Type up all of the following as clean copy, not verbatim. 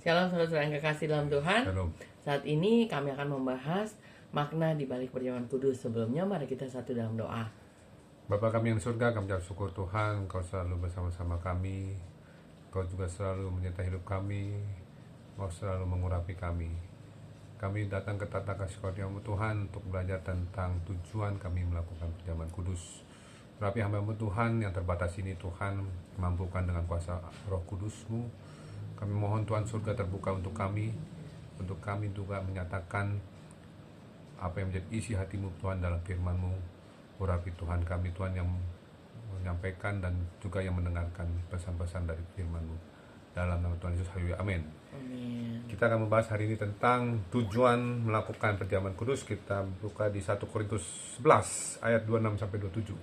Shalom saudara yang kekasih dalam Tuhan. Shalom. Saat ini kami akan membahas makna di balik perjamuan kudus. Sebelumnya mari kita satu dalam doa. Bapa kami yang di surga, kami ucap syukur Tuhan, Kau selalu bersama-sama kami. Kau juga selalu menyertai hidup kami. Kau selalu mengurapi kami. Kami datang ke tata kasih karunia-Mu Tuhan untuk belajar tentang tujuan kami melakukan perjamuan kudus. Urapi hamba-Mu Tuhan yang terbatas ini Tuhan, mampukan dengan kuasa Roh Kudus-Mu. Kami mohon Tuhan surga terbuka untuk kami juga menyatakan apa yang menjadi isi hati-Mu Tuhan dalam firman-Mu. Urapi Tuhan kami Tuhan yang menyampaikan dan juga yang mendengarkan pesan-pesan dari firman-Mu. Dalam nama Tuhan Yesus, haleluya, amin. Amin. Kita akan membahas hari ini tentang tujuan melakukan perjamuan kudus. Kita buka di 1 Korintus 11 ayat 26-27.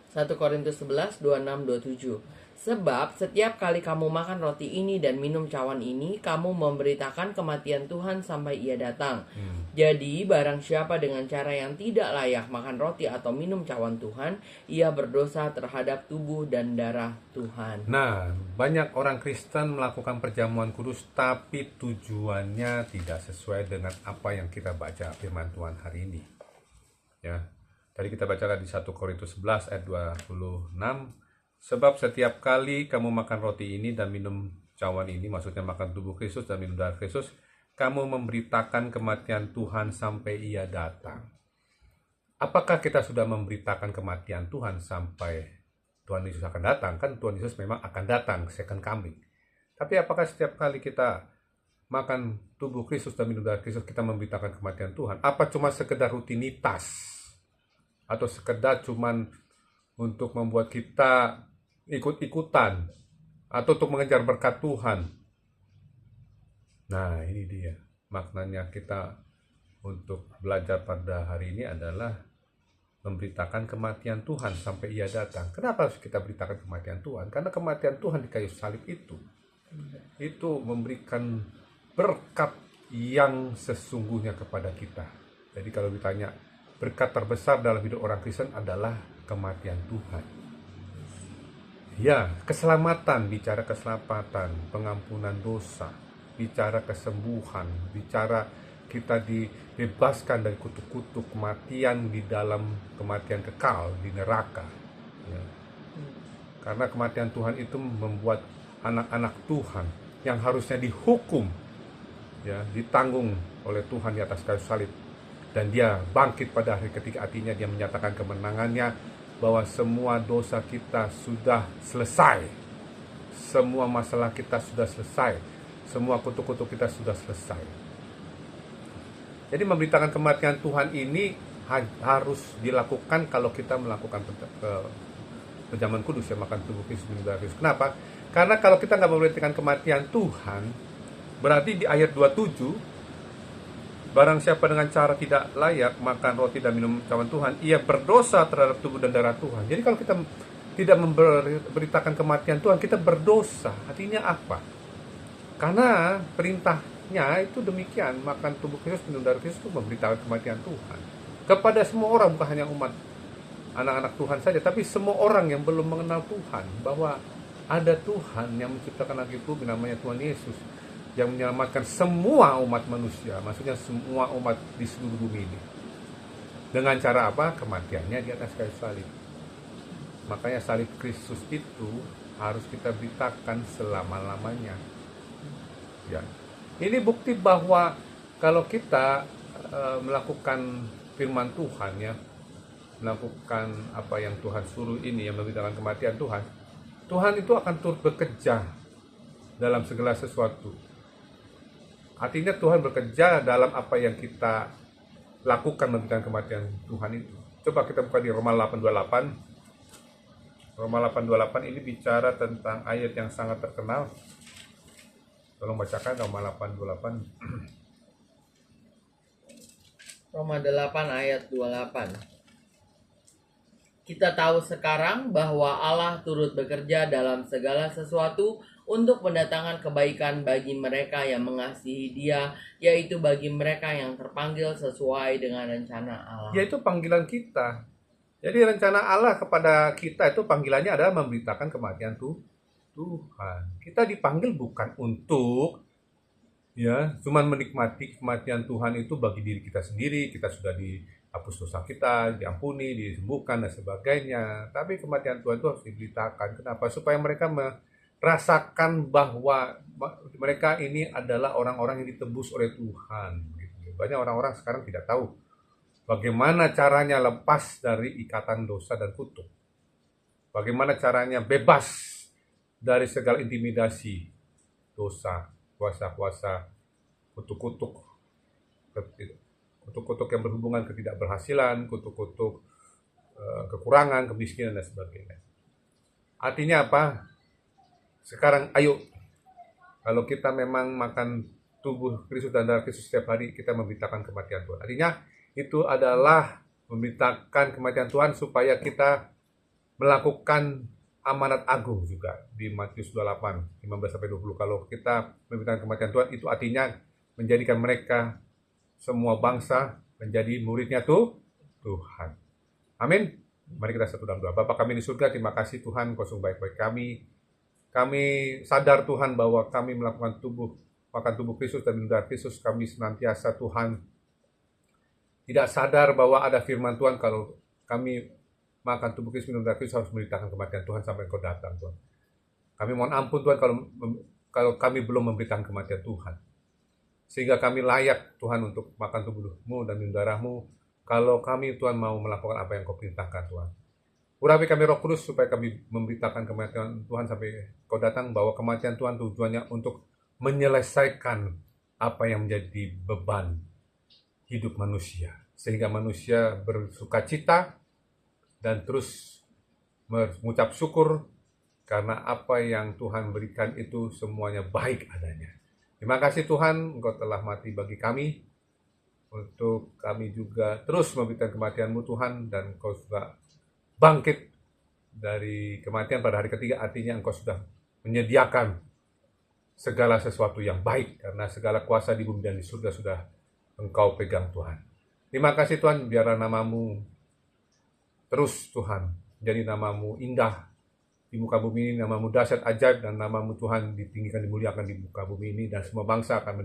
1 Korintus 11, 26, 27. Sebab setiap kali kamu makan roti ini dan minum cawan ini, kamu memberitakan kematian Tuhan sampai ia datang. Jadi barang siapa dengan cara yang tidak layak makan roti atau minum cawan Tuhan, ia berdosa terhadap tubuh dan darah Tuhan. Nah, banyak orang Kristen melakukan perjamuan kudus tapi tujuannya tidak sesuai dengan apa yang kita baca firman Tuhan hari ini. Ya. Tadi kita bacakan di 1 Korintus 11 ayat 26. Sebab setiap kali kamu makan roti ini dan minum cawan ini, maksudnya makan tubuh Kristus dan minum darah Kristus, kamu memberitakan kematian Tuhan sampai ia datang. Apakah kita sudah memberitakan kematian Tuhan sampai Tuhan Yesus akan datang? Kan Tuhan Yesus memang akan datang, second coming. Tapi apakah setiap kali kita makan tubuh Kristus dan minum darah Kristus, kita memberitakan kematian Tuhan? Apa cuma sekedar rutinitas? Atau sekedar cuman untuk membuat kita ikut-ikutan atau untuk mengejar berkat Tuhan? Nah, ini dia maknanya kita untuk belajar pada hari ini adalah memberitakan kematian Tuhan sampai ia datang. Kenapa harus kita beritakan kematian Tuhan? Karena kematian Tuhan di kayu salib itu memberikan berkat yang sesungguhnya kepada kita. Jadi kalau ditanya berkat terbesar dalam hidup orang Kristen adalah kematian Tuhan. Ya, keselamatan, bicara keselamatan, pengampunan dosa, bicara kesembuhan, bicara kita dibebaskan dari kutuk-kutuk kematian di dalam kematian kekal di neraka. Ya. Karena kematian Tuhan itu membuat anak-anak Tuhan yang harusnya dihukum, ya, ditanggung oleh Tuhan di atas kayu salib. Dan dia bangkit pada hari ketiga, artinya dia menyatakan kemenangannya, bahwa semua dosa kita sudah selesai, semua masalah kita sudah selesai, semua kutuk-kutuk kita sudah selesai. Jadi memberitakan kematian Tuhan ini harus dilakukan kalau kita melakukan perjamuan kudus, ya, makan tubuh Kristus minum darah Kristus. Kenapa? Karena kalau kita nggak memberitakan kematian Tuhan, berarti di ayat 27, barang siapa dengan cara tidak layak makan roti dan minum cawan Tuhan, ia berdosa terhadap tubuh dan darah Tuhan. Jadi kalau kita tidak memberitakan kematian Tuhan, kita berdosa. Artinya apa? Karena perintahnya itu demikian, makan tubuh Kristus, minum darah Kristus, itu memberitakan kematian Tuhan. Kepada semua orang, bukan hanya umat anak-anak Tuhan saja, tapi semua orang yang belum mengenal Tuhan, bahwa ada Tuhan yang menciptakan langit bumi, namanya Tuhan Yesus, yang menyelamatkan semua umat manusia, maksudnya semua umat di seluruh bumi ini. Dengan cara apa? Kematiannya di atas kayu salib. Makanya salib Kristus itu harus kita beritakan selama-lamanya. Ya. Ini bukti bahwa kalau kita melakukan firman Tuhan, ya, melakukan apa yang Tuhan suruh ini, yang memberitakan kematian Tuhan, Tuhan itu akan turut bekerja dalam segala sesuatu. Artinya Tuhan bekerja dalam apa yang kita lakukan memberitakan kematian Tuhan itu. Coba kita buka di Roma 8:28. Roma 8:28 ini bicara tentang ayat yang sangat terkenal. Tolong bacakan Roma 8:28. Roma 8 ayat 28. Kita tahu sekarang bahwa Allah turut bekerja dalam segala sesuatu untuk mendatangkan kebaikan bagi mereka yang mengasihi Dia, yaitu bagi mereka yang terpanggil sesuai dengan rencana Allah. Yaitu panggilan kita. Jadi rencana Allah kepada kita itu panggilannya adalah memberitakan kematian Tuhan. Kita dipanggil bukan untuk ya cuman menikmati kematian Tuhan itu bagi diri kita sendiri. Kita sudah dihapus dosa kita, diampuni, disembuhkan dan sebagainya. Tapi kematian Tuhan itu harus diberitakan. Kenapa? Supaya mereka merasakan bahwa mereka ini adalah orang-orang yang ditebus oleh Tuhan. Banyak orang-orang sekarang tidak tahu bagaimana caranya lepas dari ikatan dosa dan kutuk. Bagaimana caranya bebas dari segala intimidasi dosa, kuasa-kuasa, kutuk-kutuk yang berhubungan ketidakberhasilan, kutuk-kutuk kekurangan, kemiskinan dan sebagainya. Artinya apa? Sekarang ayo, kalau kita memang makan tubuh Kristus dan darah Kristus setiap hari, kita memberitakan kematian Tuhan. Artinya itu adalah memberitakan kematian Tuhan supaya kita melakukan amanat agung juga di Matius 28, 15-20. Kalau kita memberitakan kematian Tuhan, itu artinya menjadikan mereka semua bangsa menjadi muridnya Tuhan. Amin. Mari kita satu dalam doa. Bapa kami di surga, terima kasih Tuhan, Kau sungguh baik-baik kami. Kami sadar Tuhan bahwa kami melakukan makan tubuh Kristus dan minum darah Kristus. Kami senantiasa Tuhan tidak sadar bahwa ada firman Tuhan kalau kami makan tubuh Kristus, minum darah Kristus harus memberitakan kematian Tuhan sampai Engkau datang, Tuhan. Kami mohon ampun Tuhan kalau kami belum memberitakan kematian Tuhan. Sehingga kami layak Tuhan untuk makan tubuh-Mu dan minum darah-Mu kalau kami Tuhan mau melakukan apa yang Kau perintahkan Tuhan. Urapi kami Roh Kudus supaya kami memberitakan kematian Tuhan sampai Kau datang, bahwa kematian Tuhan tujuannya untuk menyelesaikan apa yang menjadi beban hidup manusia. Sehingga manusia bersukacita dan terus mengucap syukur karena apa yang Tuhan berikan itu semuanya baik adanya. Terima kasih Tuhan, Engkau telah mati bagi kami, untuk kami juga terus memberitakan kematian-Mu Tuhan, dan Engkau sudah bangkit dari kematian pada hari ketiga, artinya Engkau sudah menyediakan segala sesuatu yang baik, karena segala kuasa di bumi dan di surga sudah Engkau pegang Tuhan. Terima kasih Tuhan, biarlah nama-Mu terus Tuhan, jadi nama-Mu indah di muka bumi ini, nama-Mu dahsyat ajaib, dan nama-Mu Tuhan ditinggikan, dimuliakan di muka bumi ini, dan semua bangsa akan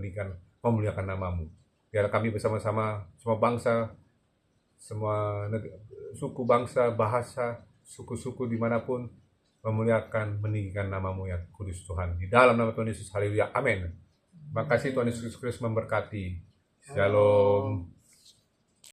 memuliakan nama-Mu. Biarlah kami bersama-sama, semua bangsa, semua suku bangsa, bahasa, suku-suku dimanapun, memuliakan, meninggikan nama-Mu yang kudus Tuhan. Di dalam nama Tuhan Yesus, haleluya, amin. Terima kasih Tuhan Yesus Kristus memberkati. Shalom.